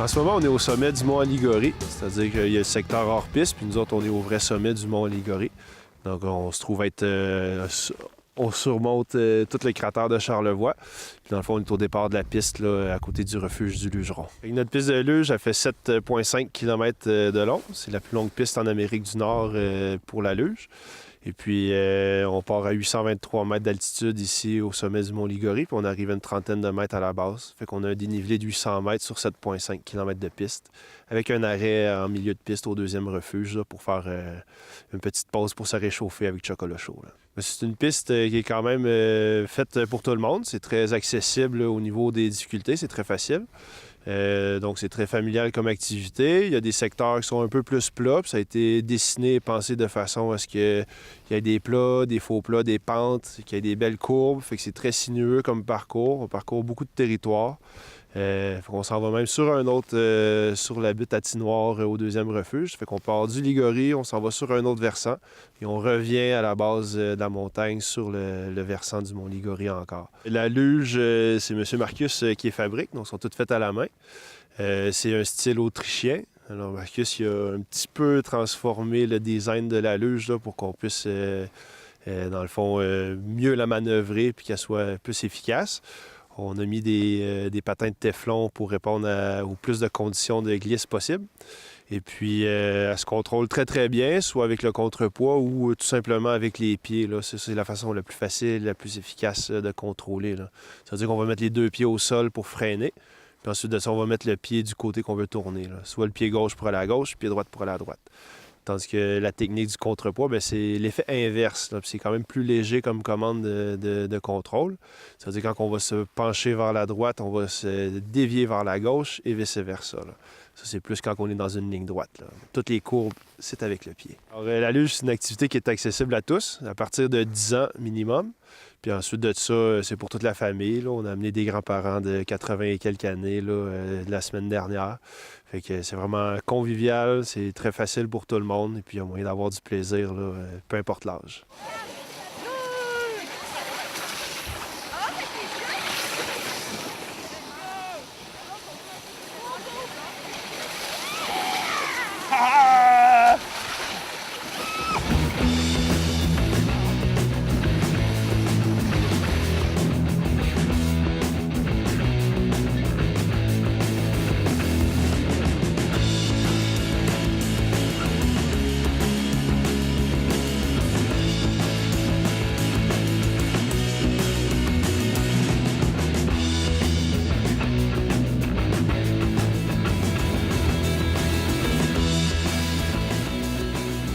En ce moment, on est au sommet du mont Aligoré, c'est-à-dire qu'il y a le secteur hors piste, puis nous autres, on est au vrai sommet du mont Aligoré. Donc, on se trouve être... on surmonte tout le cratère de Charlevoix. Puis dans le fond, on est au départ de la piste, là, à côté du refuge du Lugeron. Notre piste de luge, elle fait 7,5 km de long. C'est la plus longue piste en Amérique du Nord pour la luge. Et puis, on part à 823 mètres d'altitude ici au sommet du mont Aligoré, puis on arrive à une trentaine de mètres à la base. Fait qu'on a un dénivelé de 800 mètres sur 7,5 km de piste, avec un arrêt en milieu de piste au deuxième refuge là, pour faire une petite pause pour se réchauffer avec chocolat chaud. Là. C'est une piste qui est quand même faite pour tout le monde. C'est très accessible là, au niveau des difficultés, c'est très facile. Donc, c'est très familial comme activité. Il y a des secteurs qui sont un peu plus plats. Puis ça a été dessiné et pensé de façon à ce qu'il y ait des plats, des faux plats, des pentes, qu'il y ait des belles courbes. Fait que c'est très sinueux comme parcours. On parcourt beaucoup de territoire. On s'en va même sur un autre, sur la butte à Tinoir au deuxième refuge. Fait qu'on part du Ligoré, on s'en va sur un autre versant et on revient à la base de la montagne sur le versant du mont Ligoré encore. La luge, c'est M. Marcus qui est fabrique, donc sont toutes faites à la main. C'est un style autrichien. Alors Marcus, il a un petit peu transformé le design de la luge là, pour qu'on puisse, dans le fond, mieux la manœuvrer et qu'elle soit plus efficace. On a mis des patins de téflon pour répondre aux plus de conditions de glisse possible. Et puis, elle se contrôle très, très bien, soit avec le contrepoids ou tout simplement avec les pieds. Là. C'est la façon la plus facile, la plus efficace de contrôler. Là. C'est-à-dire qu'on va mettre les deux pieds au sol pour freiner. Puis ensuite de ça, on va mettre le pied du côté qu'on veut tourner. Là. Soit le pied gauche pour aller à gauche, le pied droit pour aller à droite. Tandis que la technique du contrepoids, bien, c'est l'effet inverse. Là. C'est quand même plus léger comme commande de contrôle. C'est-à-dire quand on va se pencher vers la droite, on va se dévier vers la gauche et vice-versa. Là. Ça, c'est plus quand on est dans une ligne droite. Là. Toutes les courbes, c'est avec le pied. Alors, la luge, c'est une activité qui est accessible à tous, à partir de 10 ans minimum. Puis ensuite de ça, c'est pour toute la famille. Là. On a amené des grands-parents de 80 et quelques années là, la semaine dernière. Fait que c'est vraiment convivial, c'est très facile pour tout le monde. Et puis il y a moyen d'avoir du plaisir, là, peu importe l'âge.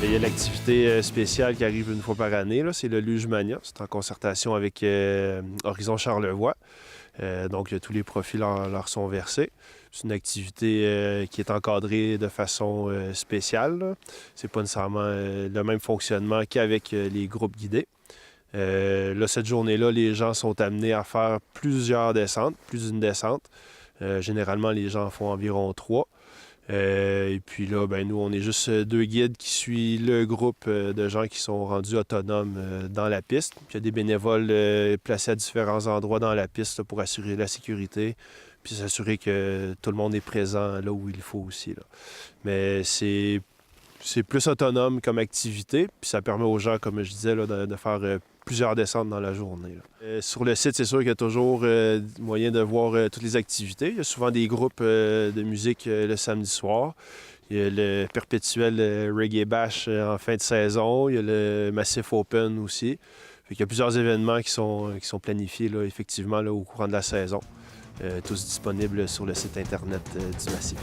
Il y a l'activité spéciale qui arrive une fois par année, là, c'est le Luge Mania. C'est en concertation avec Horizon Charlevoix. Donc, tous les profits leur sont versés. C'est une activité qui est encadrée de façon spéciale. C'est pas nécessairement le même fonctionnement qu'avec les groupes guidés. Là, cette journée-là, les gens sont amenés à faire plusieurs descentes, plus d'une descente. Généralement, les gens en font environ 3. Et puis là, ben, nous, on est juste 2 guides qui suivent le groupe de gens qui sont rendus autonomes dans la piste. Puis il y a des bénévoles placés à différents endroits dans la piste là, pour assurer la sécurité, puis s'assurer que tout le monde est présent là où il faut aussi. Là. Mais c'est plus autonome comme activité, puis ça permet aux gens, comme je disais, là, de faire plusieurs descentes dans la journée. Sur le site, c'est sûr qu'il y a toujours moyen de voir toutes les activités. Il y a souvent des groupes de musique le samedi soir. Il y a le perpétuel Reggae Bash en fin de saison. Il y a le Massif Open aussi. Il y a plusieurs événements qui sont planifiés là, effectivement là, au courant de la saison. Tous disponibles sur le site Internet du Massif.